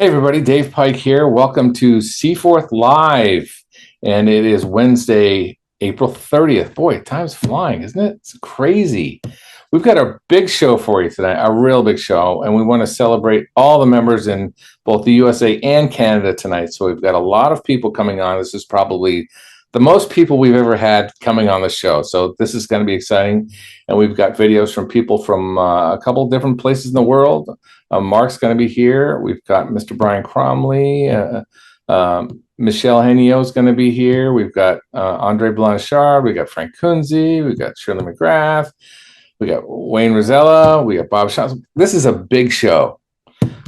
Hey everybody, Dave Pike here. Welcome to CFORTH Live. And it is Wednesday, April 30th. Boy, time's flying, isn't it? It's crazy. We've got a big show for you tonight, a real big show, and we want to celebrate all the members in both the USA and Canada tonight. So we've got a lot of people coming on. This is probably the most people we've ever had coming on the show. So this is going to be exciting. And we've got videos from people from a couple different places in the world. Mark's going to be here. We've got Mr. Brian Cromley. Michelle Henio is going to be here. We've got Andre Blanchard. We got Frank Kunze. We got Shirley McGrath. We got Wayne Rosella. We got Bob Shaw. This is a big show.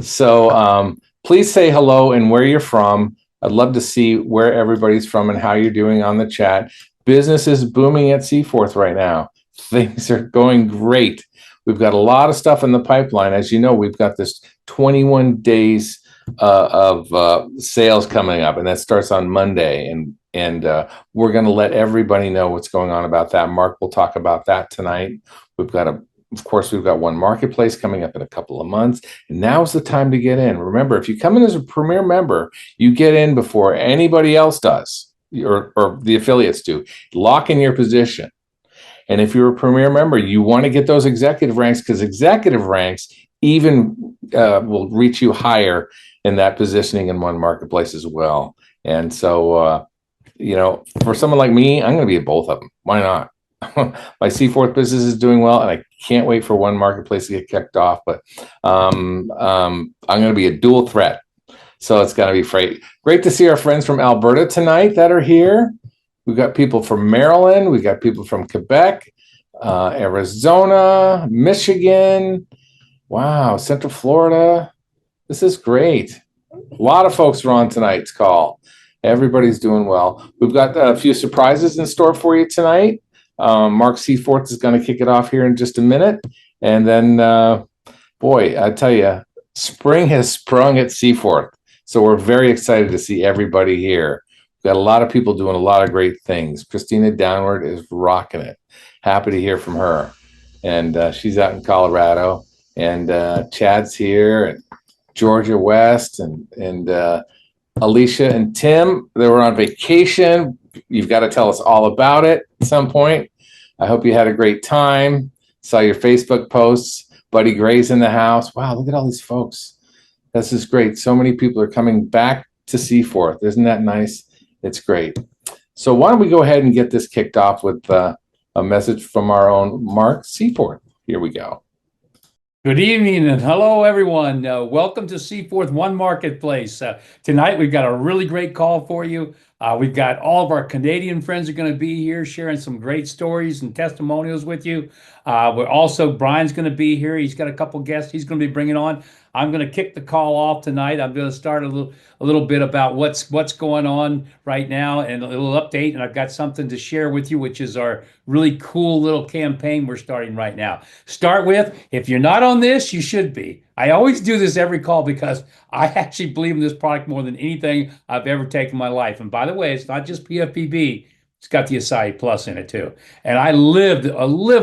So please say hello and where you're from. I'd love to see where everybody's from and how you're doing on the chat. Business is booming at CFORTH right now. Things are going great. We've got a lot of stuff in the pipeline. As you know, we've got this 21 days of sales coming up, and that starts on Monday. And we're going to let everybody know what's going on about that. Mark will talk about that tonight. Of course, we've got one marketplace coming up in a couple of months. And now's the time to get in. Remember, if you come in as a premier member, you get in before anybody else does, or the affiliates do. Lock in your position. And if you're a premier member, you want to get those executive ranks, because executive ranks even will reach you higher in that positioning in one marketplace as well. And so, for someone like me, I'm going to be at both of them. Why not? My CFORTH business is doing well, and I can't wait for one marketplace to get kicked off. But I'm going to be a dual threat. So it's going to be great to see our friends from Alberta tonight that are here. We've got people from Maryland. We've got people from Quebec, Arizona, Michigan. Wow, Central Florida. This is great. A lot of folks are on tonight's call. Everybody's doing well. We've got a few surprises in store for you tonight. Mark CFORTH is going to kick it off here in just a minute. And then, boy, I tell you, spring has sprung at CFORTH. So we're very excited to see everybody here. Got a lot of people doing a lot of great things. Christina Downward is rocking it. Happy to hear from her. And she's out in Colorado. And Chad's here, and Georgia West, and Alicia and Tim. They were on vacation. You've got to tell us all about it at some point. I hope you had a great time. Saw your Facebook posts. Buddy Gray's in the house. Wow, look at all these folks. This is great. So many people are coming back to CFORTH. Isn't that nice? It's great. So why don't we go ahead and get this kicked off with a message from our own Mark CFORTH. Here we go. Good evening and hello, everyone. Welcome to CFORTH One Marketplace. Tonight, we've got a really great call for you. We've got all of our Canadian friends are going to be here sharing some great stories and testimonials with you. Brian's going to be here. He's got a couple guests he's going to be bringing on. I'm going to kick the call off tonight. I'm going to start a little bit about what's going on right now and a little update. And I've got something to share with you, which is our really cool little campaign we're starting right now. Start with, if you're not on this, you should be. I always do this every call because I actually believe in this product more than anything I've ever taken in my life. And by the way, it's not just PFPB. It's got the Acai Plus in it too. And I live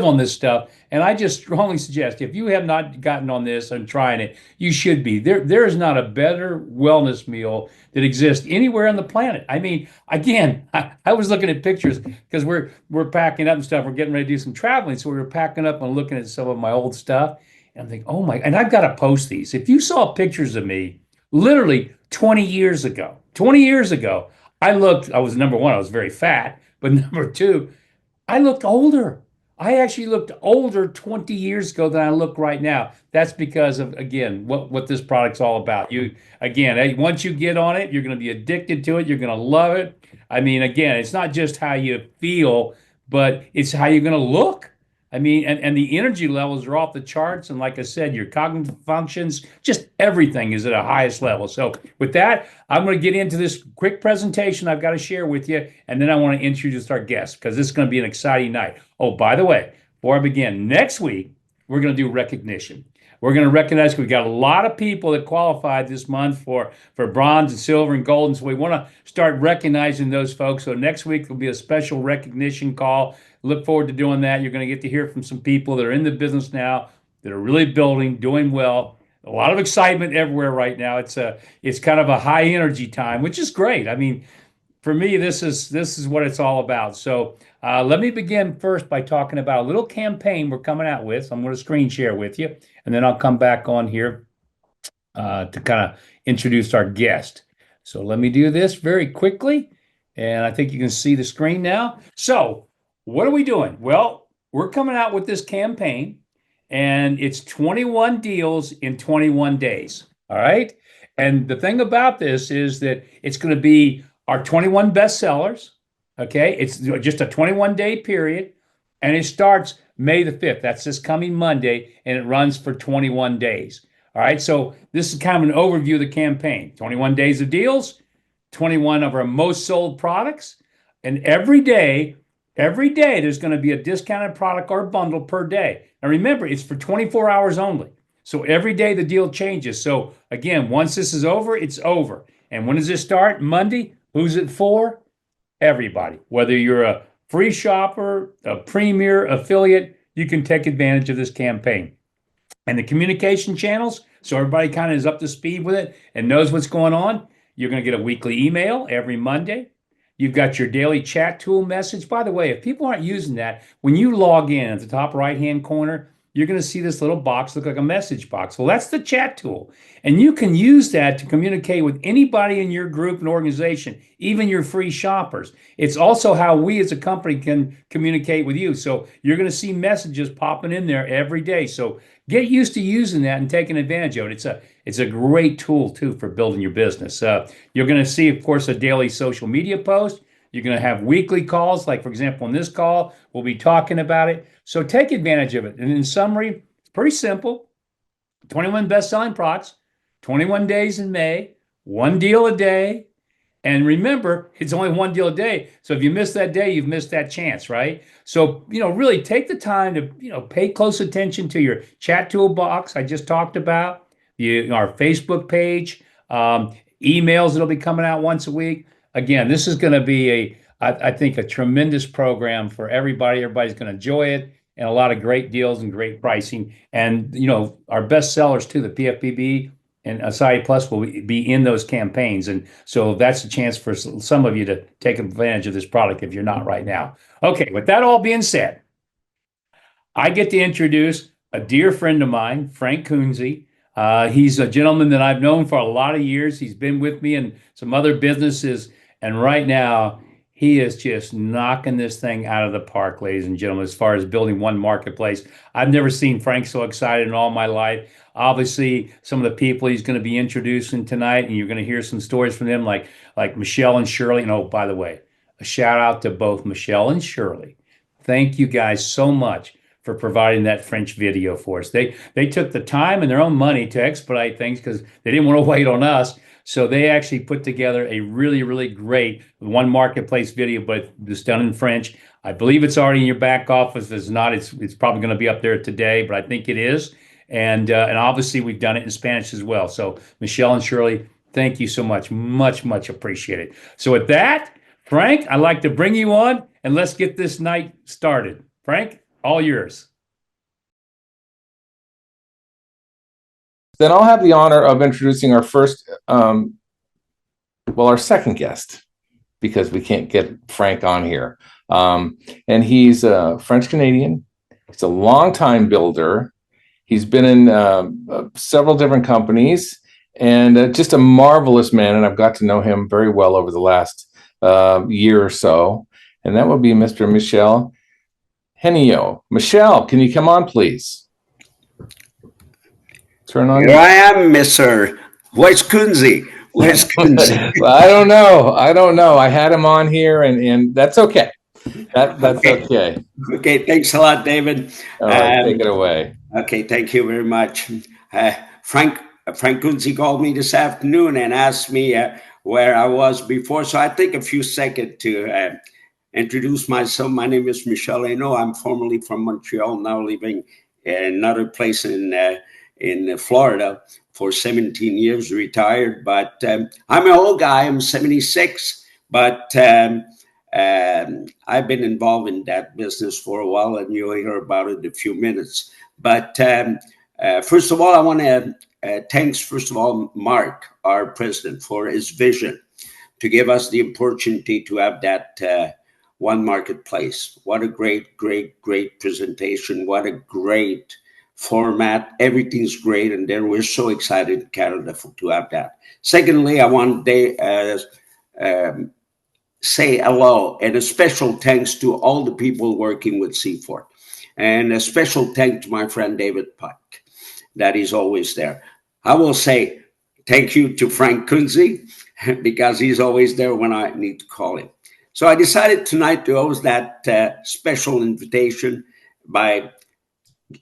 on this stuff. And I just strongly suggest, if you have not gotten on this and trying it, you should be. There is not a better wellness meal that exists anywhere on the planet. I mean, again, I was looking at pictures because we're packing up and stuff. We're getting ready to do some traveling. So we were packing up and looking at some of my old stuff. And I'm thinking, oh my, and I've got to post these. If you saw pictures of me literally 20 years ago, I was number one, I was very fat. But number two, I looked older. I actually looked older 20 years ago than I look right now. That's because of, again, what this product's all about. Once you get on it, you're going to be addicted to it. You're going to love it. I mean, again, it's not just how you feel, but it's how you're going to look. I mean, and the energy levels are off the charts. And like I said, your cognitive functions, just everything is at a highest level. So with that, I'm going to get into this quick presentation I've got to share with you. And then I want to introduce our guests because this is going to be an exciting night. Oh, by the way, before I begin, next week, we're going to do recognition. We're going to recognize we've got a lot of people that qualified this month for bronze and silver and gold. And so we want to start recognizing those folks. So next week will be a special recognition call. Look forward to doing that. You're going to get to hear from some people that are in the business now, that are really building, doing well. a lot of excitement everywhere right now. It's kind of a high energy time, which is great. I mean, for me, this is what it's all about. So let me begin first by talking about a little campaign we're coming out with. So I'm going to screen share with you, and then I'll come back on here to kind of introduce our guest. So let me do this very quickly. And I think you can see the screen now. So what are we doing? Well, we're coming out with this campaign, and it's 21 deals in 21 days. All right. And the thing about this is that it's going to be our 21 best sellers. Okay. It's just a 21-day period, and it starts May the 5th. That's this coming Monday, and it runs for 21 days. All right, so this is kind of an overview of the campaign. 21 days of deals, 21 of our most sold products, and every day there's going to be a discounted product or bundle per day. Now remember, it's for 24 hours only. So every day the deal changes. So again, once this is over, it's over. And when does this start? Monday. Who's it for? Everybody. Whether you're a free shopper, a premier affiliate, you can take advantage of this campaign. And the communication channels, so everybody kind of is up to speed with it and knows what's going on. You're going to get a weekly email every Monday. You've got your daily chat tool message. By the way, if people aren't using that, when you log in at the top right-hand corner, you're going to see this little box look like a message box. Well, that's the chat tool. And you can use that to communicate with anybody in your group and organization, even your free shoppers. It's also how we as a company can communicate with you. So you're going to see messages popping in there every day. So get used to using that and taking advantage of it. It's a great tool too for building your business. You're going to see, of course, a daily social media post. You're going to have weekly calls. Like, for example, in this call, we'll be talking about it. So take advantage of it. And in summary, it's pretty simple. 21 best-selling products, 21 days in May, one deal a day. And remember, it's only one deal a day. So if you miss that day, you've missed that chance, right? So, really take the time to, pay close attention to your chat toolbox I just talked about, our Facebook page, emails that'll be coming out once a week. Again, this is going to be I think, a tremendous program for everybody. Everybody's going to enjoy it, and a lot of great deals and great pricing. And, our best sellers too, the PFPB and Acai Plus will be in those campaigns. And so that's a chance for some of you to take advantage of this product if you're not right now. Okay, with that all being said, I get to introduce a dear friend of mine, Frank Kunze. He's a gentleman that I've known for a lot of years. He's been with me in some other businesses. And right now, he is just knocking this thing out of the park, ladies and gentlemen, as far as building one marketplace. I've never seen Frank so excited in all my life. Obviously, some of the people he's going to be introducing tonight, and you're going to hear some stories from them, like Michelle and Shirley. And oh, by the way, a shout out to both Michelle and Shirley. Thank you guys so much for providing that French video for us. They took the time and their own money to expedite things because they didn't want to wait on us. So they actually put together a really, really great one marketplace video, but it's done in French. I believe it's already in your back office. If it's not, it's probably going to be up there today, but I think it is. And obviously we've done it in Spanish as well. So Michelle and Shirley, thank you so much. Much, much appreciated. So with that, Frank, I'd like to bring you on and let's get this night started. Frank, all yours. Then I'll have the honor of introducing our our second guest, because we can't get Frank on here. And he's a French Canadian. He's a longtime builder. He's been in several different companies, and just a marvelous man. And I've got to know him very well over the last year or so. And that would be Mr. Michel Henio. Michel, can you come on, please? Turn on. Here I am, Mr. Where's Kunze? Where's Kunze? I don't know. I had him on here, and that's okay. That's okay. Okay, thanks a lot, David. All right, take it away. Okay, thank you very much. Frank Kunze called me this afternoon and asked me where I was before. So I take a few seconds to introduce myself. My name is Michel Henio. I'm formerly from Montreal, now living in another place in Florida for 17 years, retired. But I'm an old guy. I'm 76, but I've been involved in that business for a while, and you'll hear about it in a few minutes. But first of all, I want to thanks, first of all, Mark, our president, for his vision to give us the opportunity to have that one marketplace. What a great, great, great presentation. What a great format. Everything's great. And then we're so excited in Canada to have that. Secondly, I want to say hello and a special thanks to all the people working with CFORTH. And a special thanks to my friend David Pike, that is always there. I will say thank you to Frank Kunze, because he's always there when I need to call him. So I decided tonight to host that special invitation by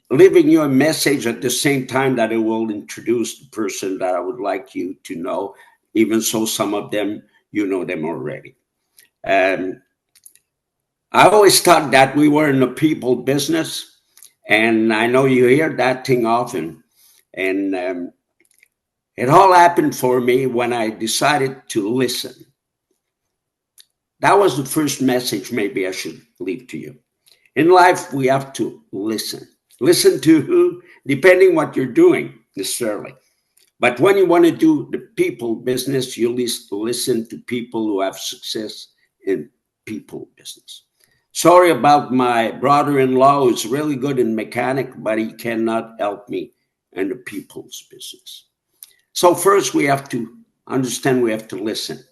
leaving you a message at the same time that I will introduce the person that I would like you to know, even so some of them, you know them already. I always thought that we were in the people business, and I know you hear that thing often. And it all happened for me when I decided to listen. That was the first message maybe I should leave to you. In life, we have to listen. Listen to who? Depending what you're doing, necessarily. But when you want to do the people business, you listen to people who have success in people business. Sorry about my brother-in-law who's really good in mechanic, but he cannot help me in the people's business. So first we have to understand, we have to listen,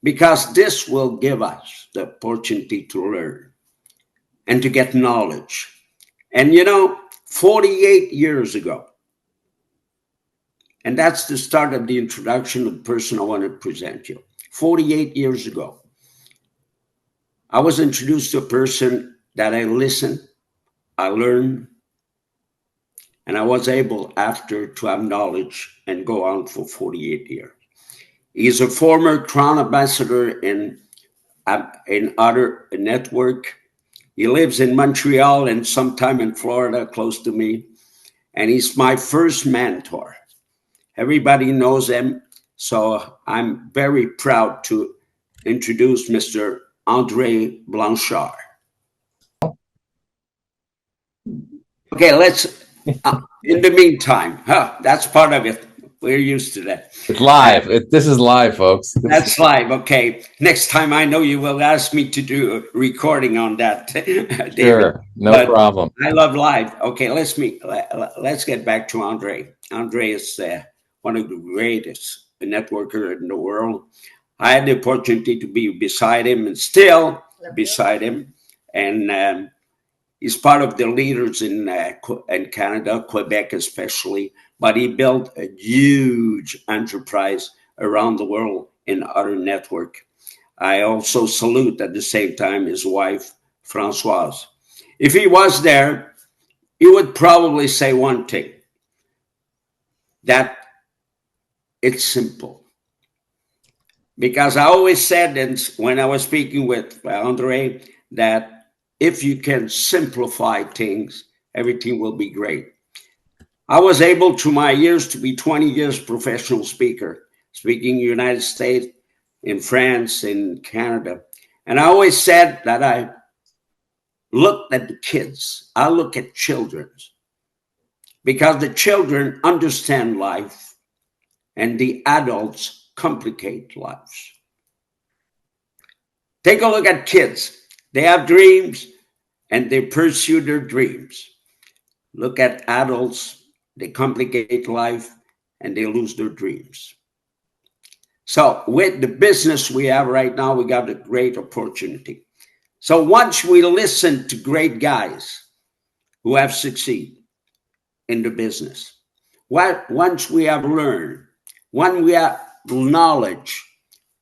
because this will give us the opportunity to learn and to get knowledge. And 48 years ago, and that's the start of the introduction of the person I want to present you. 48 years ago, I was introduced to a person that I listened, I learned, and I was able after to have knowledge and go on for 48 years. He's a former Crown Ambassador in other network. He lives in Montreal and sometime in Florida, close to me. And he's my first mentor. Everybody knows him. So I'm very proud to introduce Mr. Andre Blanchard. Okay, let's, in the meantime, that's part of it. We're used to that. It's live. This is live, folks. That's live. Okay. Next time I know you will ask me to do a recording on that. David. Sure. No problem. I love live. Okay. Let's get back to Andre. Andre is one of the greatest networkers in the world. I had the opportunity to be beside him and still beside him. And he's part of the leaders in Canada, Quebec especially. But he built a huge enterprise around the world in other network. I also salute at the same time his wife, Françoise. If he was there, he would probably say one thing, that it's simple. Because I always said, and when I was speaking with Andre, that if you can simplify things, everything will be great. I was able, through my years, to be 20 years professional speaker, speaking in the United States, in France, in Canada. And I always said that I looked at the kids. I look at children, because the children understand life and the adults complicate lives. Take a look at kids. They have dreams and they pursue their dreams. Look at adults. They complicate life and they lose their dreams. So with the business we have right now, we got a great opportunity. So once we listen to great guys who have succeeded in the business, once we have learned, when we have knowledge,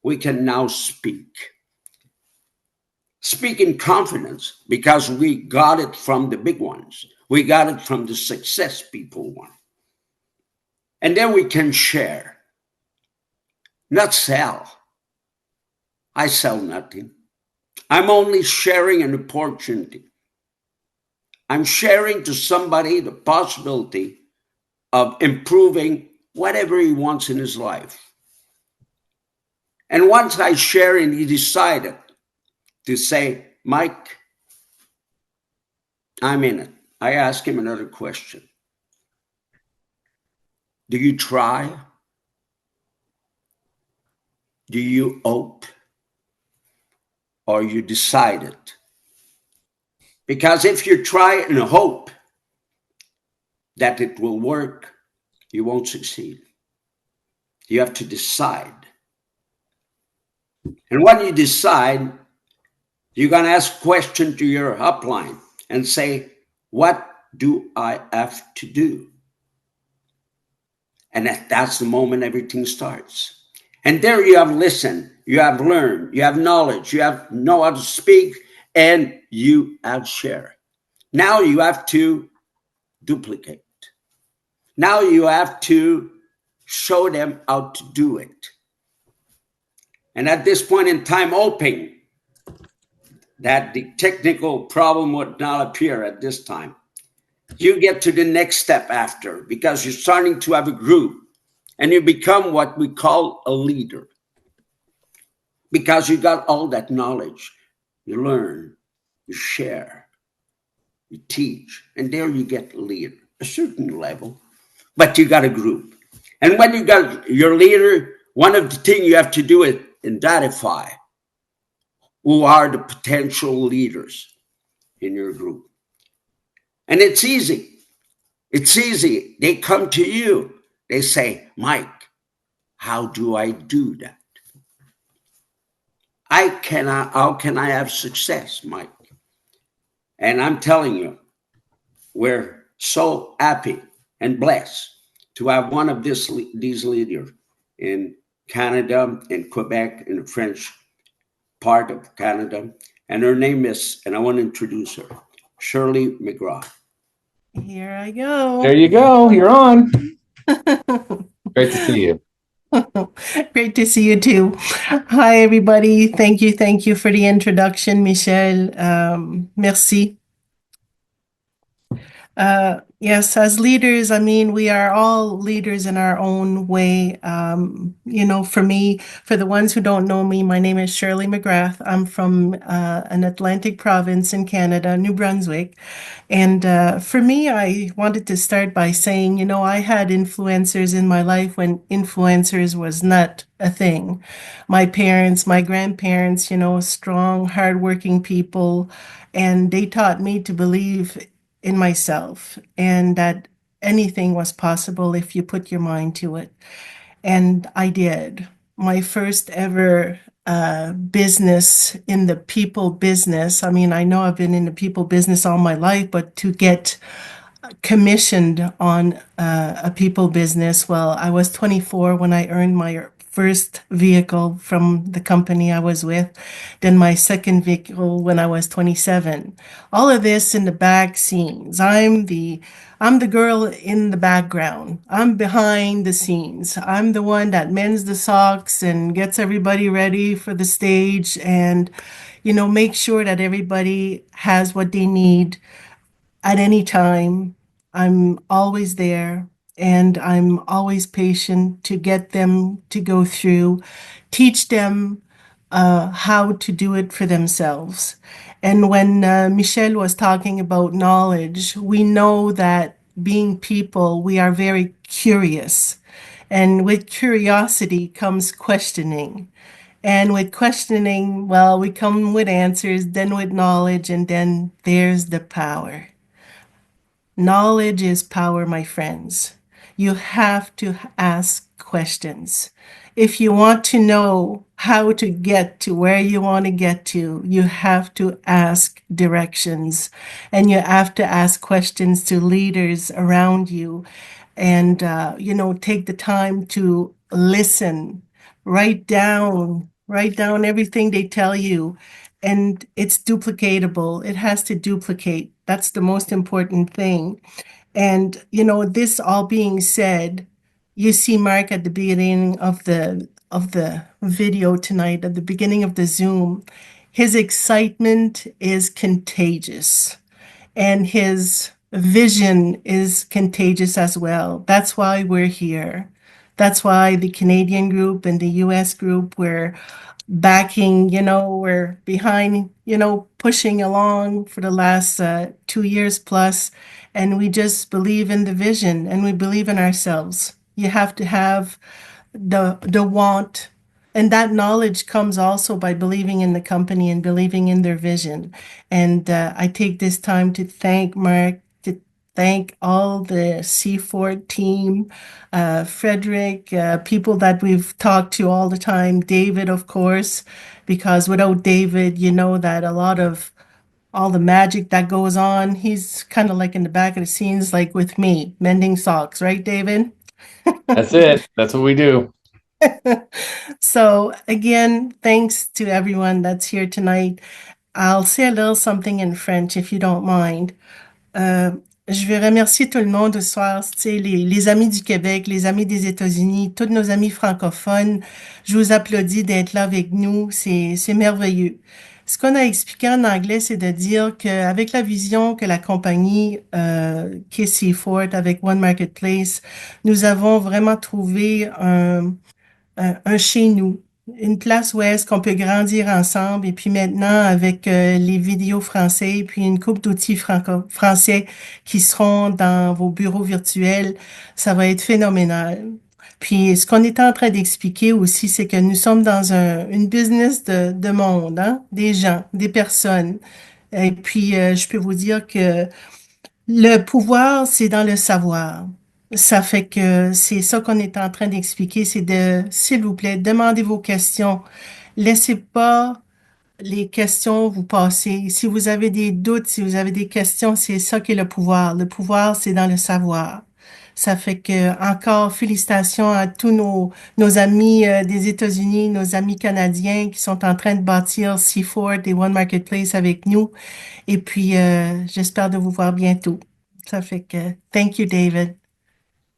we can now speak. Speak in confidence, because we got it from the big ones. We got it from the success people want. And then we can share, not sell. I sell nothing. I'm only sharing an opportunity. I'm sharing to somebody the possibility of improving whatever he wants in his life. And once I share and he decided to say, Mike, I'm in it, I ask him another question. Do you try? Do you hope? Or you decided? Because if you try and hope that it will work, you won't succeed. You have to decide. And when you decide, you're going to ask a question to your upline and say, what do I have to do? And that's the moment everything starts. And there you have listened, you have learned, you have knowledge, you have know how to speak, and you have shared. Now you have to duplicate. Now you have to show them how to do it. And at this point in time, hoping that the technical problem would not appear at this time, you get to the next step after, because you're starting to have a group and you become what we call a leader. Because you got all that knowledge, you learn, you share, you teach, and there you get a leader, a certain level, but you got a group. And when you got your leader, one of the things you have to do is identify who are the potential leaders in your group. And it's easy. It's easy. They come to you. They say, Mike, how do I do that? How can I have success, Mike? And I'm telling you, we're so happy and blessed to have one of these leaders in Canada, in Quebec, in the French part of Canada. And her name is, and I want to introduce her, Shirley McGrath. Here I go. There you go. You're on. Great to see you. Great to see you too. Hi, everybody. Thank you for the introduction, Michel. Merci. Yes, as leaders, I mean, we are all leaders in our own way. For me, for the ones who don't know me, my name is Shirley McGrath. I'm from an Atlantic province in Canada, New Brunswick. And for me, I wanted to start by saying, I had influencers in my life when influencers was not a thing. My parents, my grandparents, strong, hardworking people, and they taught me to believe in myself and that anything was possible if you put your mind to it. And I did. My first ever business in the people business. I mean, I know I've been in the people business all my life, but to get commissioned on a people business, well, I was 24 when I earned my first vehicle from the company I was with, then my second vehicle when I was 27. All of this in the back scenes. I'm the girl in the background. I'm behind the scenes. I'm the one that mends the socks and gets everybody ready for the stage and, make sure that everybody has what they need at any time. I'm always there and I'm always patient to get them to go through, teach them how to do it for themselves. And when Michel was talking about knowledge, we know that being people, we are very curious. And with curiosity comes questioning. And with questioning, well, we come with answers, then with knowledge, and then there's the power. Knowledge is power, my friends. You have to ask questions. If you want to know how to get to where you want to get to, you have to ask directions and you have to ask questions to leaders around you and, take the time to listen, write down everything they tell you. And it's duplicatable. It has to duplicate. That's the most important thing. And, this all being said, you see Mark at the beginning of the video tonight, at the beginning of the Zoom. His excitement is contagious and his vision is contagious as well. That's why we're here. That's why the Canadian group and the US group, we're backing, we're behind, pushing along for the last 2 years plus. And we just believe in the vision and we believe in ourselves. You have to have the want. And that knowledge comes also by believing in the company and believing in their vision. And I take this time to thank Mark, to thank all the CFORTH team, Frederick, people that we've talked to all the time, David, of course, because without David, you know that a lot of all the magic that goes on, he's kind of like in the back of the scenes, like with me, mending socks, right, David? That's it. That's what we do. So again, thanks to everyone that's here tonight. I'll say a little something in French if you don't mind. Je veux remercier tout le monde ce soir, tu sais, les amis du Québec, les amis des États-Unis, tous nos amis francophones. Je vous applaudis d'être là avec nous. C'est merveilleux. Ce qu'on a expliqué en anglais, c'est de dire qu'avec la vision que la compagnie qui est CFORTH avec One Marketplace, nous avons vraiment trouvé un chez nous, une place où est-ce qu'on peut grandir ensemble. Et puis maintenant, avec les vidéos français, puis une couple d'outils français qui seront dans vos bureaux virtuels, ça va être phénoménal. Puis ce qu'on est en train d'expliquer aussi, c'est que nous sommes dans une business de monde, hein, des gens, des personnes. Et puis je peux vous dire que le pouvoir, c'est dans le savoir. Ça fait que c'est ça qu'on est en train d'expliquer, c'est de, s'il vous plaît, demandez vos questions. Laissez pas les questions vous passer. Si vous avez des doutes, si vous avez des questions, c'est ça qui est le pouvoir. Le pouvoir, c'est dans le savoir. Ça fait que, encore, félicitations à tous nos amis des États-Unis, nos amis canadiens qui sont en train de bâtir CFORTH et One Marketplace avec nous. Et puis, j'espère de vous voir bientôt. Ça fait que, thank you, David.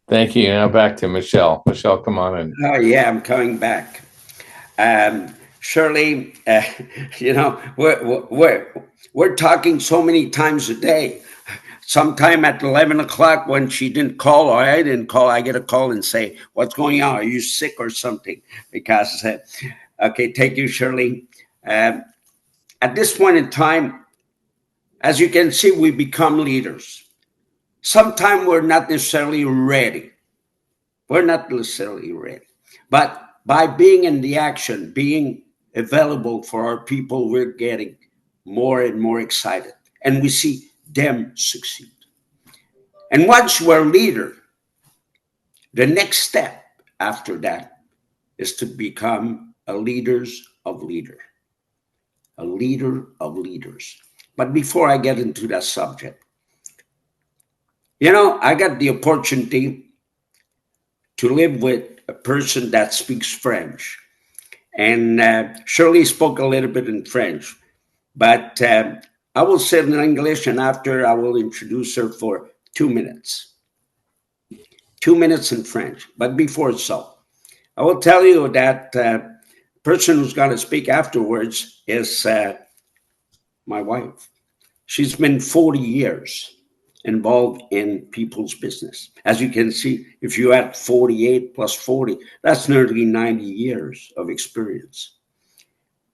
Thank you. Now back to Michelle. Michelle, come on in. Oh, yeah, I'm coming back. Shirley, you know, we're talking so many times a day. Sometime at 11 o'clock when she didn't call or I didn't call, I get a call and say, what's going on? Are you sick or something? Because, okay, thank you, Shirley. At this point in time, as you can see, we become leaders. Sometimes we're not necessarily ready. We're not necessarily ready. But by being in the action, being available for our people, we're getting more and more excited. And we see them succeed. And once we're a leader, the next step after that is to become a leaders of leader, a leader of leaders. But before I get into that subject, you know, I got the opportunity to live with a person that speaks French. And Shirley spoke a little bit in French, but I will say it in English, and after I will introduce her for 2 minutes. 2 minutes in French. But before so, I will tell you that person who's going to speak afterwards is my wife. She's been 40 years involved in people's business. As you can see, if you add 48 plus 40, that's nearly 90 years of experience.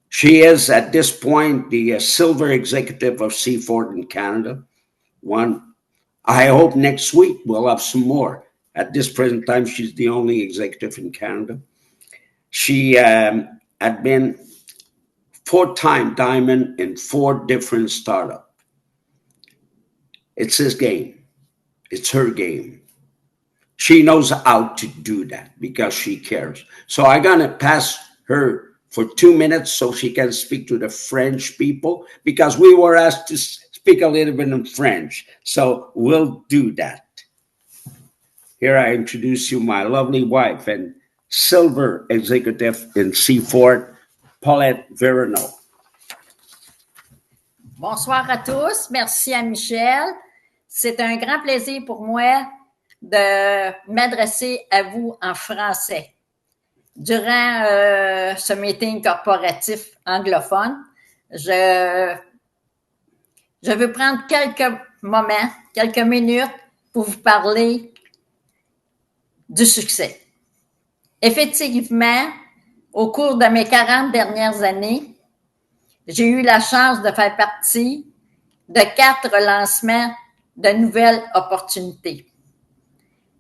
She is, at this point, the silver executive of CFORTH in Canada. One, I hope next week we'll have some more. At this present time, she's the only executive in Canada. She had been 4-time diamond in 4 different startups. It's his game. It's her game. She knows how to do that because she cares. So I'm going to pass her for 2 minutes so she can speak to the French people because we were asked to speak a little bit in French. So we'll do that. Here I introduce you my lovely wife and silver executive in CFORTH, Paulette Verneau. Bonsoir à tous. Merci à Michel. C'est un grand plaisir pour moi de m'adresser à vous en français. Durant ce meeting corporatif anglophone, je veux prendre quelques moments, quelques minutes pour vous parler du succès. Effectivement, au cours de mes 40 dernières années, j'ai eu la chance de faire partie de 4 lancements de nouvelles opportunités.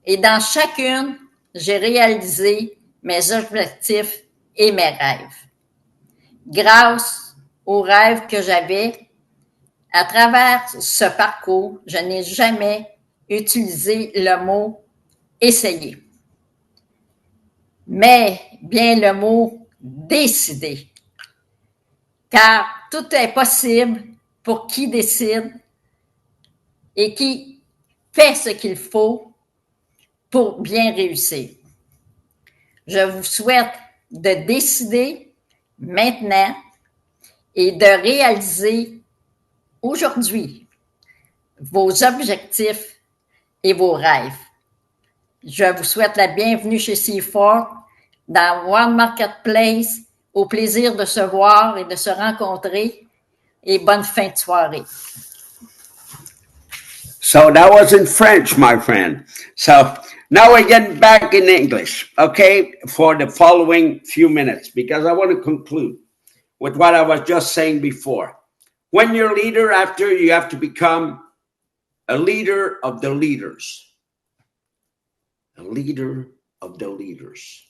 Et dans chacune, j'ai réalisé mes objectifs et mes rêves. Grâce aux rêves que j'avais, à travers ce parcours, je n'ai jamais utilisé le mot « essayer », mais bien le mot « décider », car tout est possible pour qui décide et qui fait ce qu'il faut pour bien réussir. Je vous souhaite de décider maintenant et de réaliser aujourd'hui vos objectifs et vos rêves. Je vous souhaite la bienvenue chez CFORTH dans One Marketplace. Au plaisir de se voir et de se rencontrer et bonne fin de soirée. So that was in French, my friend. So now we're getting back in English, okay, for the following few minutes, because I want to conclude with what I was just saying before. When you're a leader, after you have to become a leader of the leaders. A leader of the leaders.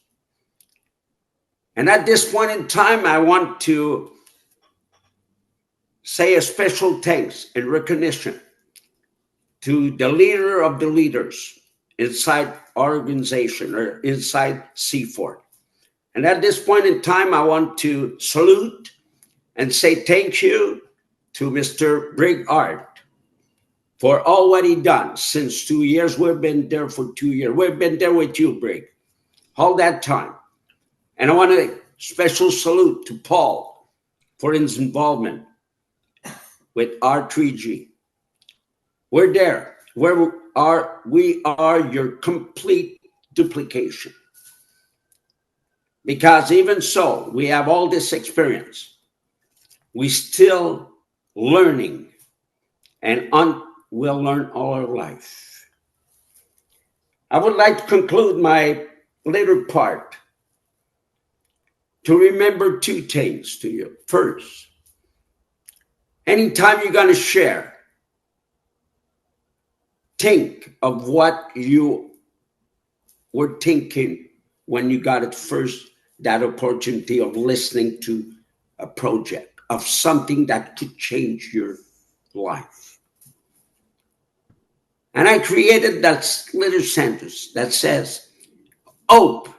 And at this point in time, I want to say a special thanks and recognition to the leader of the leaders inside our organization or inside CFORTH. And at this point in time, I want to salute and say thank you to Mr. Brigard for all what he done since 2 years. We've been there for 2 years. We've been there with you, Brig, all that time. And I want a special salute to Paul for his involvement with R3G. We're there. We are your complete duplication. Because even so, we have all this experience. We still learning and we'll learn all our life. I would like to conclude my little part to remember two things to you. First, anytime you're going to share, think of what you were thinking when you got it first, that opportunity of listening to a project, of something that could change your life. And I created that little sentence that says, hope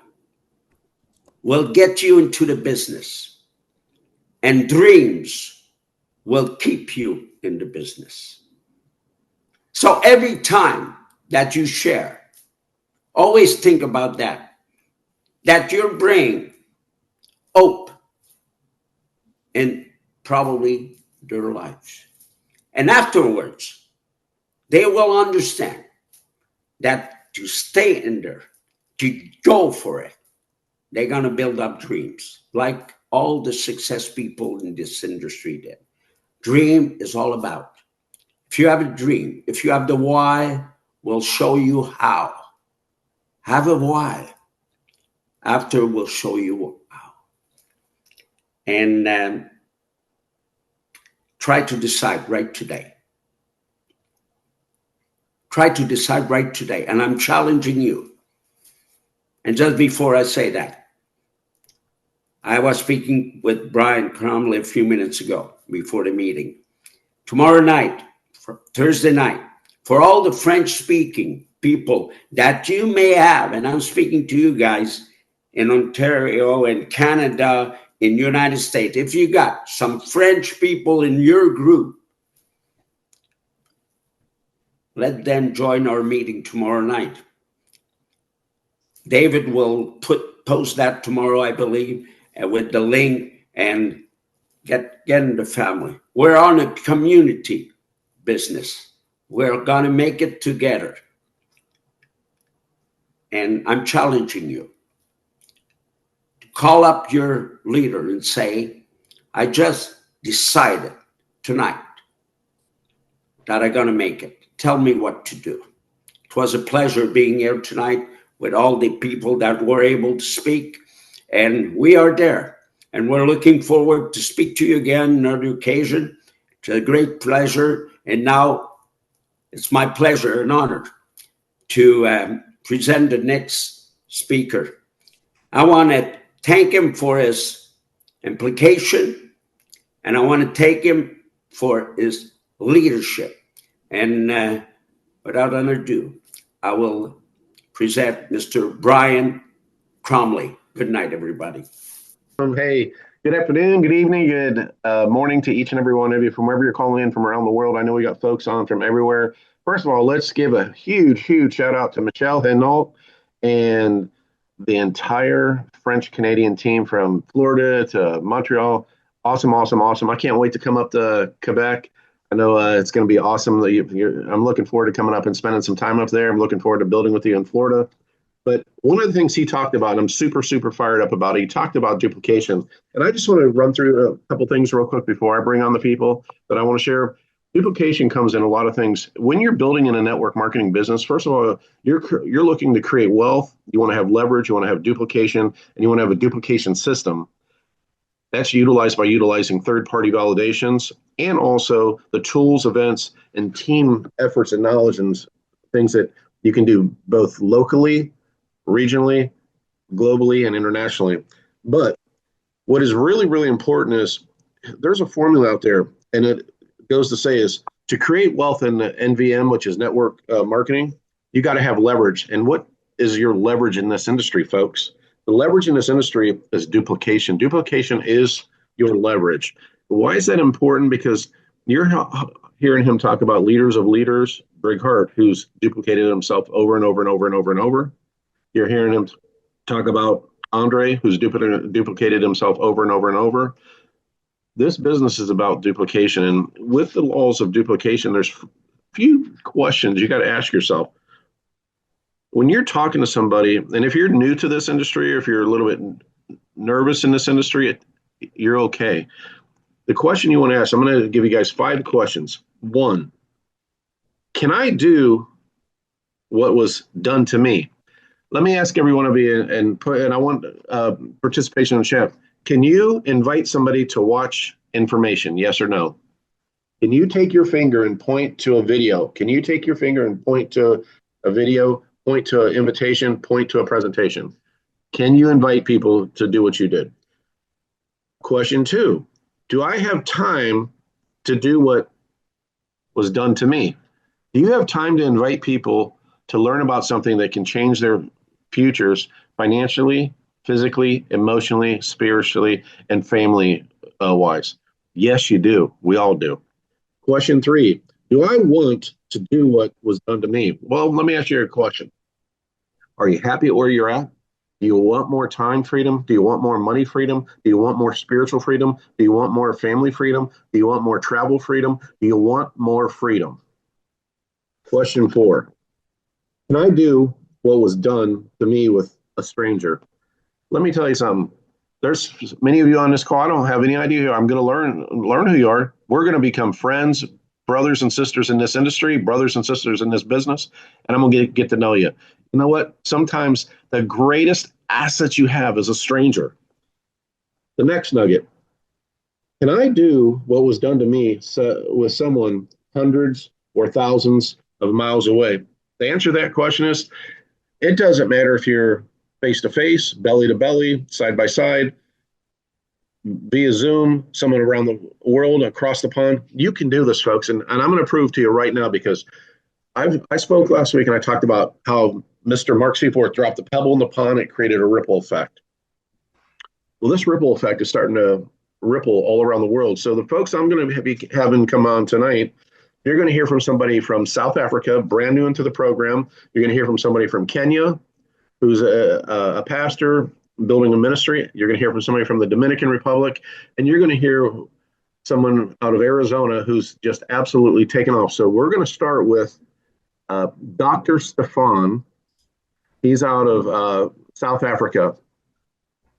will get you into the business, and dreams will keep you in the business. So every time that you share, always think about that your brain, hope, and probably their lives. And afterwards, they will understand that to stay in there, to go for it, they're going to build up dreams like all the success people in this industry did. Dream is all about. If you have a dream, if you have the why, we'll show you how. Have a why. After, we'll show you how. And try to decide right today. Try to decide right today. And I'm challenging you. And just before I say that, I was speaking with Brian Cromley a few minutes ago before the meeting. Tomorrow night, Thursday night, for all the French-speaking people that you may have, and I'm speaking to you guys in Ontario and Canada, in United States, if you got some French people in your group, let them join our meeting tomorrow night. David will post that tomorrow, I believe, with the link, and get in the family. We're on a community business. We're going to make it together. And I'm challenging you to call up your leader and say, I just decided tonight that I'm going to make it. Tell me what to do. It was a pleasure being here tonight with all the people that were able to speak. And we are there. And we're looking forward to speak to you again another occasion. It's a great pleasure. And now it's my pleasure and honor to present the next speaker. I want to thank him for his implication, and I want to thank him for his leadership. And without ado, I will present Mr. Brian Cromley. Good night, everybody. Hey, good afternoon, good evening, good morning to each and every one of you from wherever you're calling in from around the world. I know we got folks on from everywhere. First of all, let's give a huge shout out to Michelle Henault and the entire French Canadian team from Florida to Montreal. Awesome. I can't wait to come up to Quebec. I know it's going to be awesome. I'm looking forward to coming up and spending some time up there. I'm looking forward to building with you in Florida. But one of the things he talked about, and I'm super fired up about it, he talked about duplication. And I just want to run through a couple things real quick before I bring on the people that I want to share. Duplication comes in a lot of things. When you're building in a network marketing business, first of all, you're looking to create wealth. You want to have leverage. You want to have duplication, and you want to have a duplication system. That's utilized by utilizing third-party validations and also the tools, events, and team efforts and knowledge and things that you can do both locally, regionally, globally, and internationally. But what is really important is there's a formula out there, and it goes to say is to create wealth in the NVM, which is network marketing, you got to have leverage. And what is your leverage in this industry, folks? The leverage in this industry is duplication. Duplication is your leverage. Why is that important? Because you're hearing him talk about leaders of leaders, Greg Hart, who's duplicated himself over and over. You're hearing him talk about Andre, who's duplicated himself over and over. This business is about duplication. And with the laws of duplication, there's a few questions you got to ask yourself. When you're talking to somebody, and if you're new to this industry, or if you're a little bit nervous in this industry, you're okay. The question you want to ask, I'm going to give you guys 5 questions. 1, can I do what was done to me? Let me ask every one of you, and I want participation in the chat. Can you invite somebody to watch information? Yes or no? Can you take your finger and point to a video? Can you take your finger and point to a video, point to an invitation, point to a presentation? Can you invite people to do what you did? Question 2, do I have time to do what was done to me? Do you have time to invite people to learn about something that can change their futures financially, physically, emotionally, spiritually, and family wise? Yes, you do. We all do. Question 3, do I want to do what was done to me? Well, let me ask you a question. Are you happy at where you're at? Do you want more time freedom? Do you want more money freedom? Do you want more spiritual freedom? Do you want more family freedom? Do you want more travel freedom? Do you want more freedom? Question 4, can I do what was done to me with a stranger? Let me tell you something. There's many of you on this call, I don't have any idea who I'm going to learn who you are. We're going to become friends, brothers and sisters in this industry, brothers and sisters in this business, and I'm going to get to know you. You know what? Sometimes the greatest asset you have is a stranger. The next nugget. Can I do what was done to me with someone hundreds or thousands of miles away? The answer to that question is, it doesn't matter if you're face-to-face, belly-to-belly, side-by-side, via Zoom, someone around the world, across the pond. You can do this, folks. And I'm going to prove to you right now, because I spoke last week and I talked about how Mr. Mark CFORTH dropped a pebble in the pond. It created a ripple effect. Well, this ripple effect is starting to ripple all around the world. So the folks I'm going to be having come on tonight, you're going to hear from somebody from South Africa, brand new into the program. You're going to hear from somebody from Kenya, who's a pastor building a ministry. You're going to hear from somebody from the Dominican Republic, and you're going to hear someone out of Arizona who's just absolutely taken off. So we're going to start with Dr. Stefan. He's out of South Africa.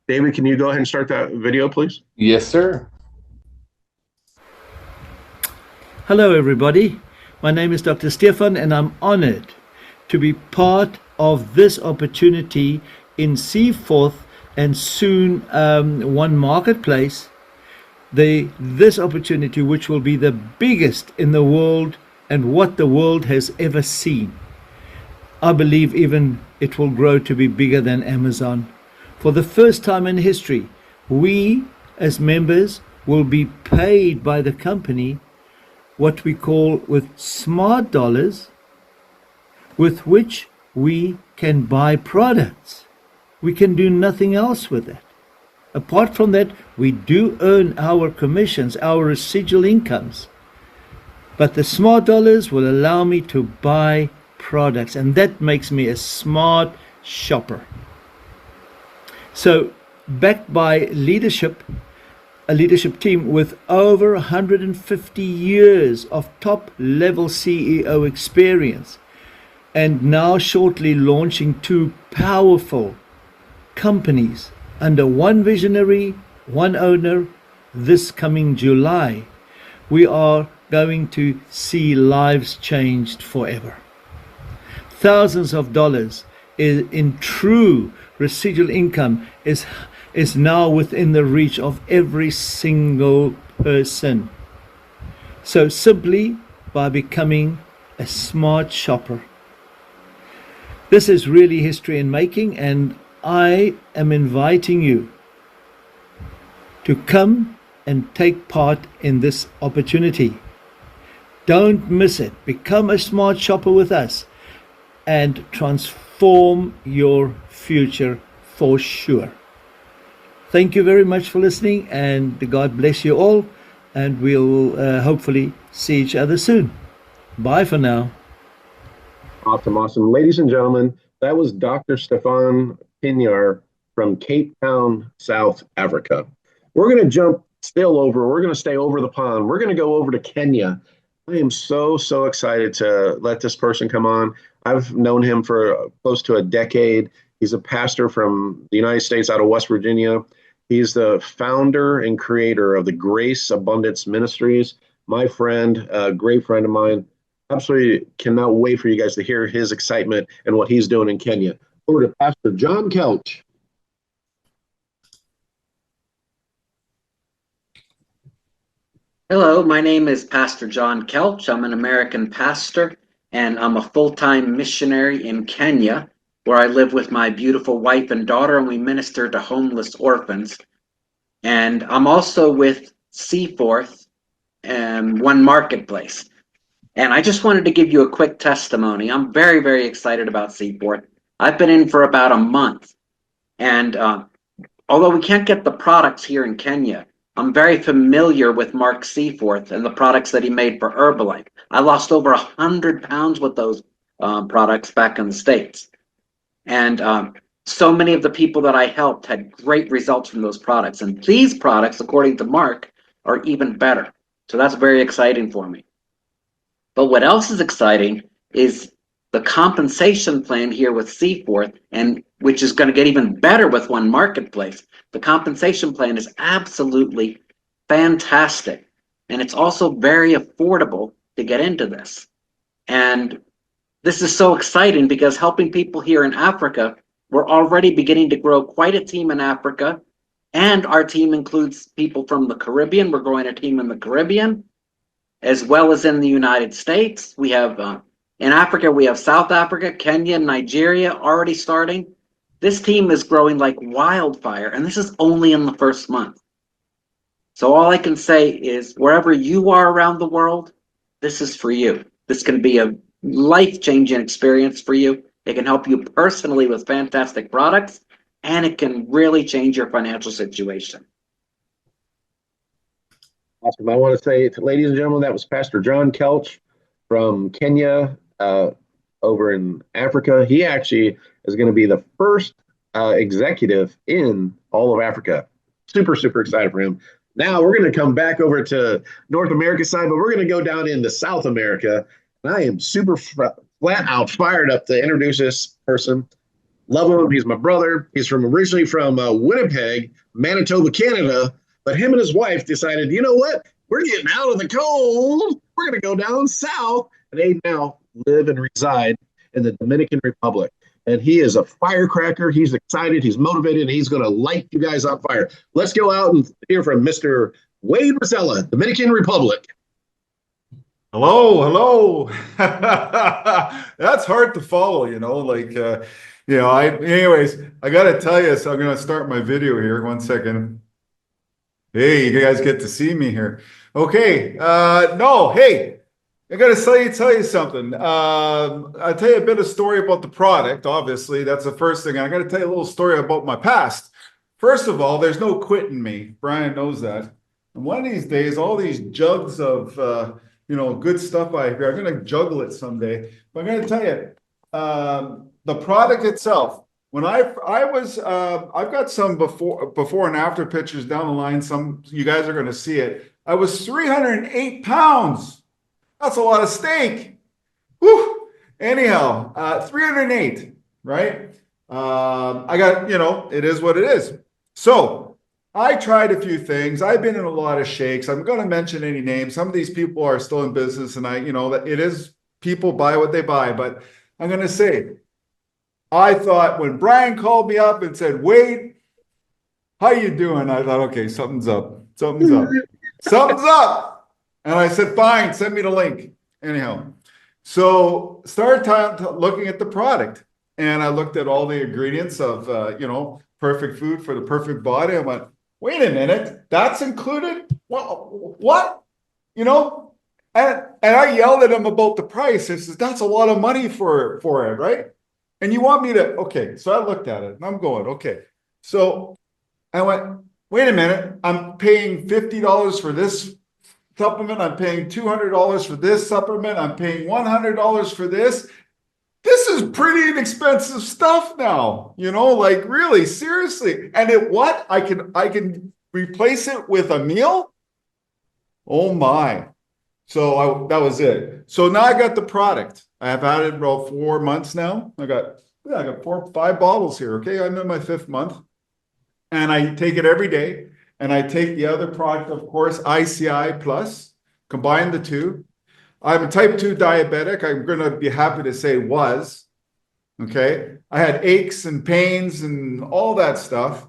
David, can you go ahead and start that video, please? Yes, sir. Hello, everybody. My name is Dr. Stefan, and I'm honored to be part of this opportunity in CFORTH and soon One Marketplace. This opportunity, which will be the biggest in the world and what the world has ever seen. I believe even it will grow to be bigger than Amazon. For the first time in history, we as members will be paid by the company what we call with smart dollars, with which we can buy products. We can do nothing else with it. Apart from that, we do earn our commissions, our residual incomes. But the smart dollars will allow me to buy products, and that makes me a smart shopper. So, backed by leadership, a leadership team with over 150 years of top-level CEO experience, and now shortly launching 2 powerful companies under one visionary, one owner this coming July, we are going to see lives changed forever. Thousands of dollars in true residual income is now within the reach of every single person. So simply by becoming a smart shopper. This is really history in making, and I am inviting you to come and take part in this opportunity. Don't miss it. Become a smart shopper with us and transform your future for sure. Thank you very much for listening, and God bless you all, and we'll hopefully see each other soon. Bye for now. Awesome. Ladies and gentlemen, that was Dr. Stefan Pinyar from Cape Town, South Africa. We're going to jump we're going to stay over the pond. We're going to go over to Kenya. I am so excited to let this person come on. I've known him for close to a decade. He's a pastor from the United States out of West Virginia. He's the founder and creator of the Grace Abundance Ministries. My friend, a great friend of mine. Absolutely cannot wait for you guys to hear his excitement and what he's doing in Kenya. Over to Pastor John Kelch. Hello, my name is Pastor John Kelch. I'm an American pastor, and I'm a full-time missionary in Kenya, where I live with my beautiful wife and daughter, and we minister to homeless orphans. And I'm also with CFORTH and One Marketplace. And I just wanted to give you a quick testimony. I'm very excited about CFORTH. I've been in for about a month. And although we can't get the products here in Kenya, I'm very familiar with Mark Seaforth and the products that he made for Herbalife. I lost over 100 pounds with those products back in the States. And so many of the people that I helped had great results from those products. And these products, according to Mark, are even better. So that's very exciting for me. But what else is exciting is the compensation plan here with CFORTH, and which is going to get even better with One Marketplace. The compensation plan is absolutely fantastic, and it's also very affordable to get into this. And this is so exciting because helping people here in Africa, we're already beginning to grow quite a team in Africa, and our team includes people from the Caribbean. We're growing a team in the Caribbean, as well as in the United States. We have in Africa, we have South Africa, Kenya, Nigeria already starting. This team is growing like wildfire, and this is only in the first month. So all I can say is wherever you are around the world, this is for you. This can be a life-changing experience for you. It can help you personally with fantastic products, and it can really change your financial situation. Awesome. I want to say, ladies and gentlemen, that was Pastor John Kelch from Kenya over in Africa. He actually is going to be the first executive in all of Africa. Super excited for him. Now we're going to come back over to North America side, but we're going to go down into South America. And I am super flat out fired up to introduce this person. Love him. He's my brother. He's originally from Winnipeg, Manitoba, Canada. But him and his wife decided, you know what? We're getting out of the cold. We're going to go down south. And they now live and reside in the Dominican Republic. And he is a firecracker. He's excited. He's motivated. And he's going to light you guys on fire. Let's go out and hear from Mr. Wade Rosella, Dominican Republic. Hello. That's hard to follow, anyways, I gotta tell you, so I'm gonna start my video here. 1 second. Hey, you guys get to see me here. Okay, no, hey, I gotta tell you something. I'll tell you a bit of story about the product. Obviously, that's the first thing. I gotta tell you a little story about my past. First of all, there's no quitting me. Brian knows that. And one of these days, all these jugs of good stuff I hear, I'm gonna juggle it someday. But I'm gonna tell you, the product itself. When I was I've got some before and after pictures down the line. Some you guys are gonna see it. I was 308 pounds. That's a lot of steak. Whew. Anyhow, 308, right? I got, it is what it is. So I tried a few things. I've been in a lot of shakes. I'm going to mention any names. Some of these people are still in business, and that it is people buy what they buy. But I'm going to say, I thought when Brian called me up and said, Wade, how you doing? I thought, okay, something's up. Something's up. And I said, fine, send me the link. Anyhow, so started looking at the product, and I looked at all the ingredients of, perfect food for the perfect body. I went, wait a minute, that's included? What? And I yelled at him about the price. I says, that's a lot of money for it, right? And you want me to, okay. So I looked at it and I'm going, okay. So I went, wait a minute, I'm paying $50 for this supplement. I'm paying $200 for this supplement. I'm paying $100 for this. This is pretty inexpensive stuff now, like really, seriously. And I can replace it with a meal? Oh my. So that was it. So now I got the product. I have had it about 4 months now. I got 5 bottles here. Okay. I'm in my 5th month, and I take it every day. And I take the other product, of course, ICI Plus, combine the two. I'm a type 2 diabetic. I'm going to be happy to say was. Okay. I had aches and pains and all that stuff.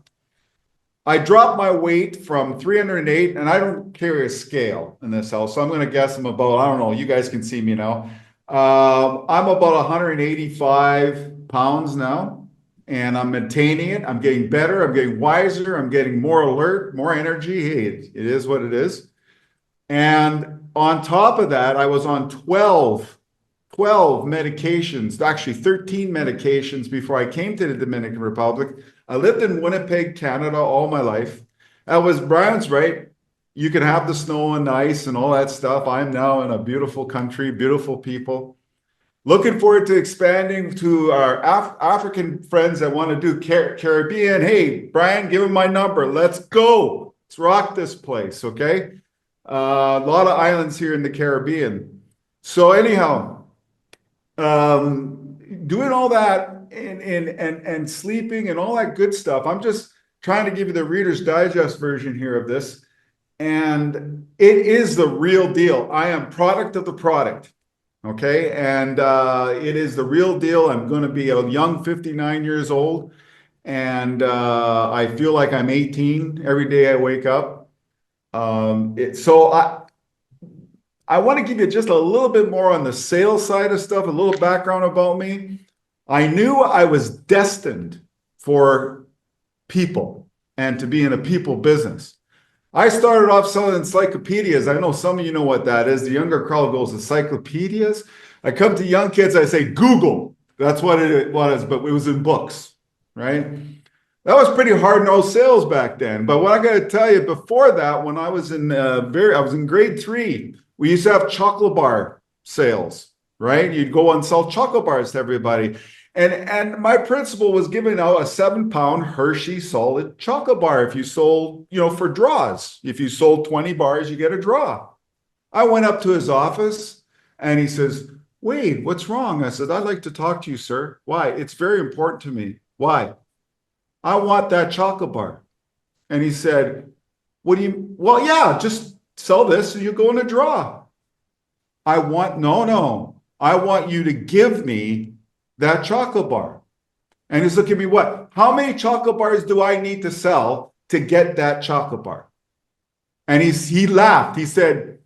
I dropped my weight from 308, and I don't carry a scale in this house. So I'm going to guess I'm about, I don't know, you guys can see me now. I'm about 185 pounds now, and I'm maintaining it. I'm getting better. I'm getting wiser. I'm getting more alert, more energy. Hey, it is what it is. And on top of that, I was on 12 medications, actually 13 medications before I came to the Dominican Republic. I lived in Winnipeg, Canada all my life. That was Brian's right. You can have the snow and ice and all that stuff. I'm now in a beautiful country, beautiful people. Looking forward to expanding to our African friends that want to do Caribbean. Hey, Brian, give him my number. Let's go. Let's rock this place, okay? A lot of islands here in the Caribbean. So anyhow, doing all that and sleeping and all that good stuff. I'm just trying to give you the Reader's Digest version here of this. And it is the real deal. I am product of the product. Okay. And it is the real deal. I'm going to be a young 59 years old. And I feel like I'm 18 every day I wake up. I want to give you just a little bit more on the sales side of stuff, a little background about me. I knew I was destined for people and to be in a people business. I started off selling encyclopedias. I know some of you know what that is. The younger crowd goes, encyclopedias? I come to young kids, I say, Google. That's what it was, but it was in books, right? That was pretty hard-nosed sales back then. But what I got to tell you, before that, when I was in grade 3, we used to have chocolate bar sales, right? You'd go and sell chocolate bars to everybody. And my principal was giving out a 7-pound Hershey solid chocolate bar if you sold, for draws. If you sold 20 bars, you get a draw. I went up to his office and he says, Wade, what's wrong? I said, I'd like to talk to you, sir. Why? It's very important to me. Why? I want that chocolate bar. And he said, well, yeah, just sell this and you go in a draw. No. I want you to give me that chocolate bar. And he's looking at me, what? How many chocolate bars do I need to sell to get that chocolate bar? And he laughed. He said,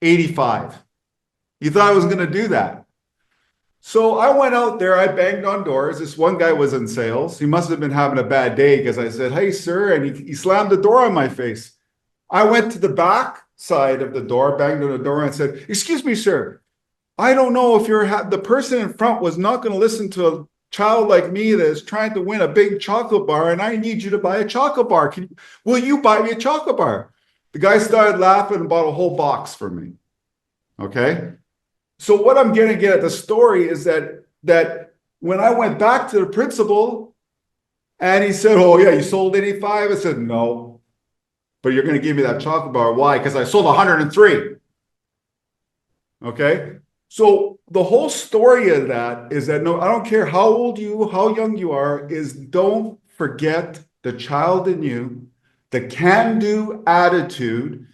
85. He thought I was going to do that. So I went out there, I banged on doors. This one guy was in sales. He must have been having a bad day because I said, "Hey, sir," and he slammed the door on my face. I went to the back side of the door, banged on the door and said, "Excuse me, sir. I don't know if the person in front was not going to listen to a child like me that is trying to win a big chocolate bar, and I need you to buy a chocolate bar. Will you buy me a chocolate bar?" The guy started laughing and bought a whole box for me. Okay. So what I'm going to get at the story is that when I went back to the principal and he said, "Oh yeah, you sold 85." I said, "No, but you're going to give me that chocolate bar." Why? Because I sold 103. Okay. So the whole story of that is that no, I don't care how young you are, is don't forget the child in you, the can-do attitude.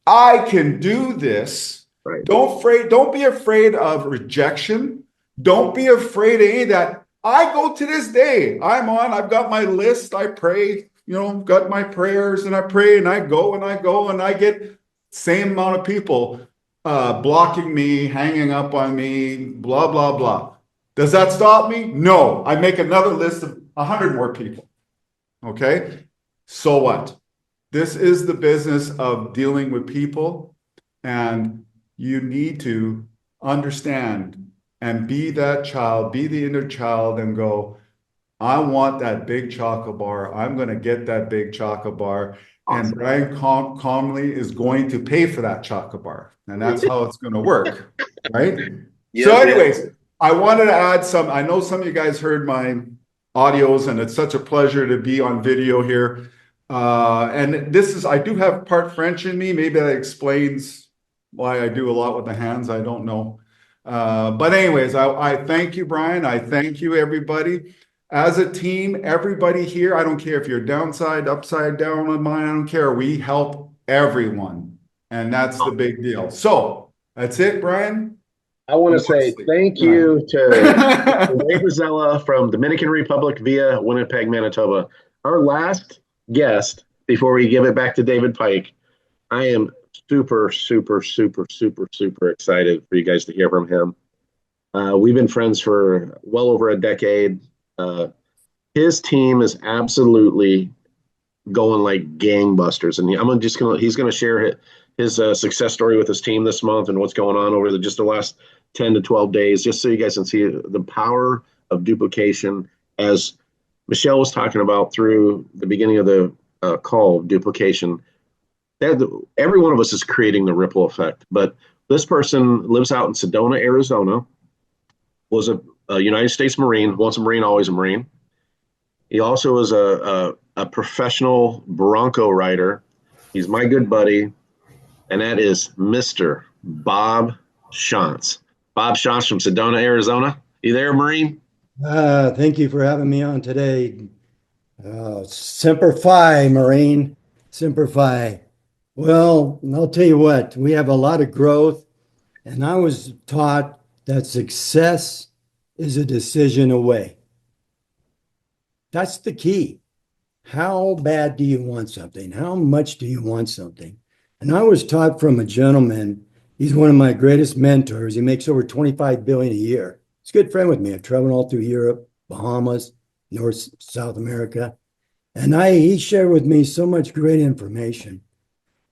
I can do this. Right. Don't be afraid of rejection. Don't be afraid of any of that. I go to this day. I've got my list. I pray, got my prayers, and I pray and I go and I get same amount of people blocking me, hanging up on me, blah, blah, blah. Does that stop me? No. I make another list of 100 more people. Okay. So what? This is the business of dealing with people, and you need to understand and be that child, be the inner child, and go, "I want that big chocolate bar. I'm going to get that big chocolate bar." Awesome. And Brian Comley is going to pay for that chocolate bar. And that's how it's going to work. Right? Yeah, so anyways, I wanted to add I know some of you guys heard my audios, and it's such a pleasure to be on video here. And I do have part French in me. Maybe that explains why I do a lot with the hands. I don't know. But anyways, I thank you, Brian. I thank you, everybody. As a team, everybody here, I don't care if you're downside, upside down on mine, I don't care. We help everyone. And that's the big deal. So that's it, Brian. I want to say thank you to Ray Brazella from Dominican Republic via Winnipeg, Manitoba. Our last guest, before we give it back to David Pike, I am super, super, super, super, super excited for you guys to hear from him. We've been friends for well over a decade. His team is absolutely going like gangbusters, and he's gonna share his success story with his team this month and what's going on over just the last 10 to 12 days, just so you guys can see the power of duplication, as Michelle was talking about through the beginning of the call. Duplication, every one of us is creating the ripple effect. But this person lives out in Sedona, Arizona, was a United States Marine, once a Marine, always a Marine. He also is a professional Bronco rider. He's my good buddy, and that is Mr. Bob Shantz. Bob Shantz from Sedona, Arizona. You there, Marine? Thank you for having me on today. Semper Fi, Marine. Semper Fi. Well, I'll tell you what, we have a lot of growth, and I was taught that success is a decision away. That's the key. How bad do you want something? How much do you want something? And I was taught from a gentleman. He's one of my greatest mentors. He makes over $25 billion a year. He's a good friend with me. I've traveled all through Europe, Bahamas, North, South America. And he shared with me so much great information.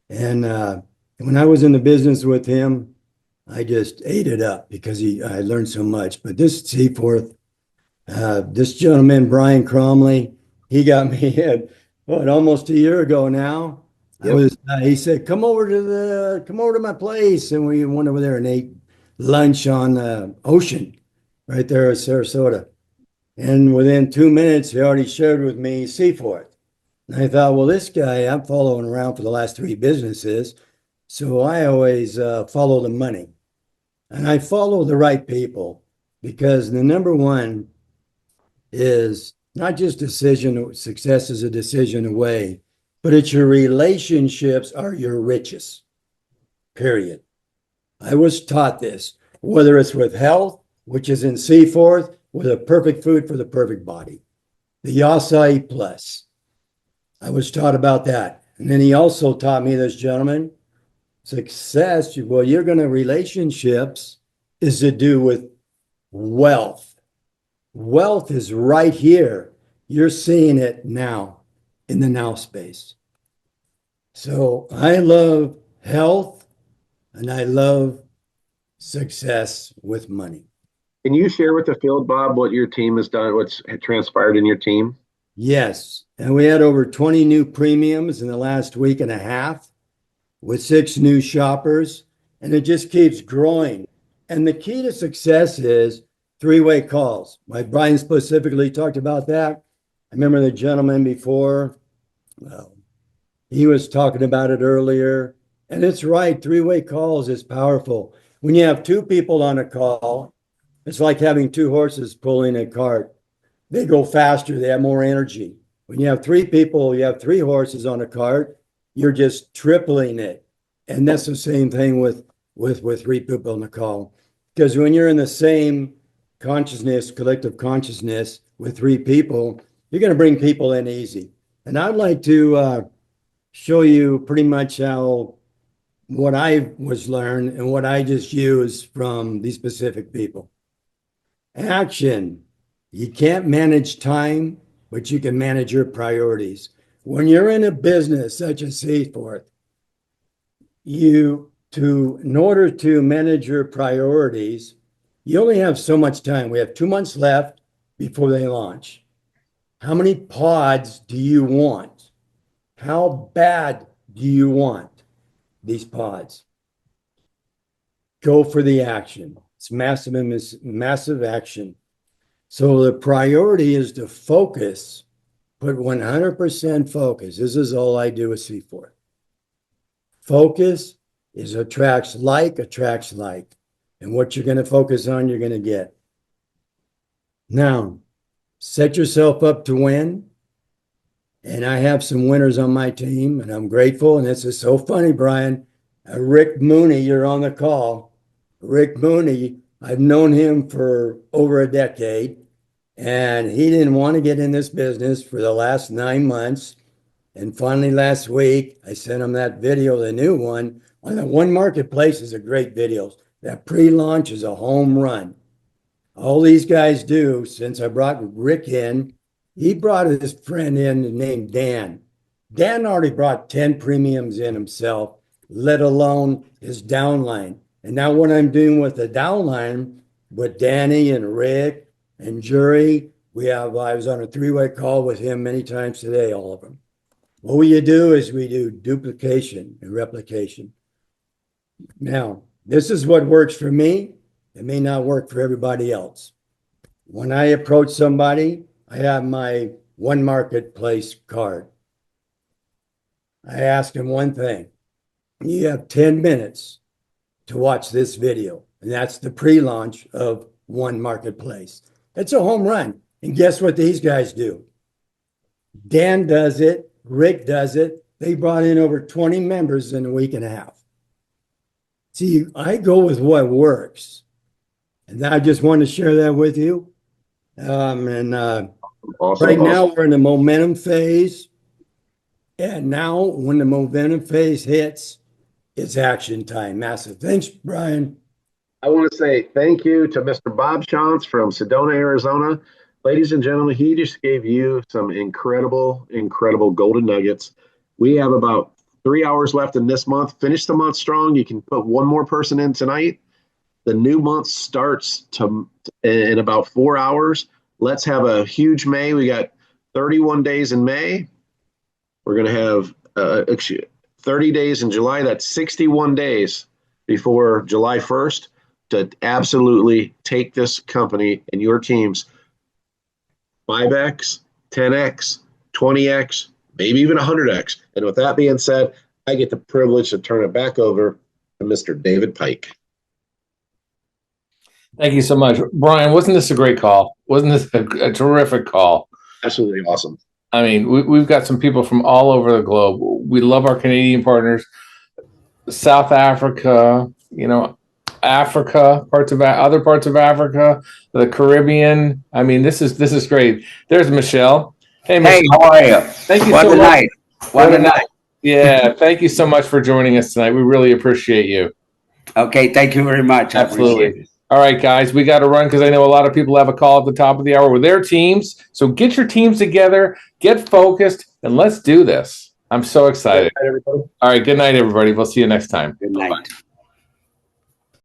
And when I was in the business with him, I just ate it up because I learned so much. But this CFORTH, this gentleman, Brian Cromley, he got me almost a year ago now. Yep. He said, come over to my place. And we went over there and ate lunch on the ocean right there at Sarasota. And within 2 minutes, he already shared with me CFORTH. And I thought, well, this guy I'm following around for the last 3 businesses. So I always follow the money. And I follow the right people, because the number one is not just success is a decision away, but it's your relationships are your riches, period. I was taught this, whether it's with health, which is in CFORTH, with a perfect food for the perfect body, the Acai Plus. I was taught about that. And then he also taught me, this gentleman, Success, well, you're going to relationships is to do with wealth. Wealth is right here. You're seeing it now in the now space. So I love health and I love success with money. Can you share with the field, Bob, what your team has done, what's transpired in your team? Yes. And we had over 20 new premiums in the last week and a half with 6 new shoppers, and it just keeps growing. And the key to success is 3-way calls. Like Brian specifically talked about that. I remember the gentleman before, well, he was talking about it earlier. And it's right, 3-way calls is powerful. When you have 2 people on a call, it's like having 2 horses pulling a cart. They go faster, they have more energy. When you have 3 people, you have 3 horses on a cart, you're just tripling it. And that's the same thing with 3 people on the call. Because when you're in the same consciousness, collective consciousness with 3 people, you're going to bring people in easy. And I'd like to show you pretty much how what I was learned and what I just used from these specific people. Action. You can't manage time, but you can manage your priorities. When you're in a business such as CFORTH, in order to manage your priorities, you only have so much time. We have 2 months left before they launch. How many pods do you want? How bad do you want these pods? Go for the action. It's massive action. So the priority is to focus, put 100% focus. This is all I do with CFORTH. Focus is attracts like. And what you're going to focus on, you're going to get. Now, set yourself up to win. And I have some winners on my team, and I'm grateful. And this is so funny, Brian. Rick Mooney, you're on the call. Rick Mooney, I've known him for over a decade, and he didn't want to get in this business for the last 9 months. And finally, last week, I sent him that video, the new one. On the One Marketplace is a great video. That pre-launch is a home run. All these guys do, since I brought Rick in, he brought his friend in named Dan. Dan already brought 10 premiums in himself, let alone his downline. And now what I'm doing with the downline, with Danny and Rick and Jury, I was on a 3-way call with him many times today, all of them. What we do is we do duplication and replication. Now, this is what works for me. It may not work for everybody else. When I approach somebody, I have my One Marketplace card. I ask them one thing. You have 10 minutes to watch this video. And that's the pre-launch of One Marketplace. It's a home run. And guess what these guys do? Dan does it. Rick does it. They brought in over 20 members in a week and a half. See, I go with what works. And I just wanted to share that with you. Awesome. Right now, we're in the momentum phase. And now, when the momentum phase hits, it's action time. Massive. Thanks, Brian. I want to say thank you to Mr. Bob Shantz from Sedona, Arizona. Ladies and gentlemen, he just gave you some incredible golden nuggets. We have about 3 hours left in this month. Finish the month strong. You can put one more person in tonight. The new month starts in about 4 hours. Let's have a huge May. We got 31 days in May. We're going to have 30 days in July. That's 61 days before July 1st to absolutely take this company and your teams 5X, 10X, 20X, maybe even 100X. And with that being said, I get the privilege to turn it back over to Mr. David Pike. Thank you so much. Brian, wasn't this a great call? Wasn't this a terrific call? Absolutely awesome. I mean, we've got some people from all over the globe. We love our Canadian partners, South Africa, Africa, other parts of Africa, the Caribbean. I mean, this is great. There's Michelle. Hey, Michelle. Hey, how are you? Thank you What so a much. night. What a night. Yeah, thank you so much for joining us tonight. We really appreciate you. Okay, thank you very much. I appreciate Absolutely. it. All right, guys, we got to run because I know a lot of people have a call at the top of the hour with their teams. So get your teams together, get focused, and let's do this. I'm so excited. All right, good night, everybody. We'll see you next time. Good night.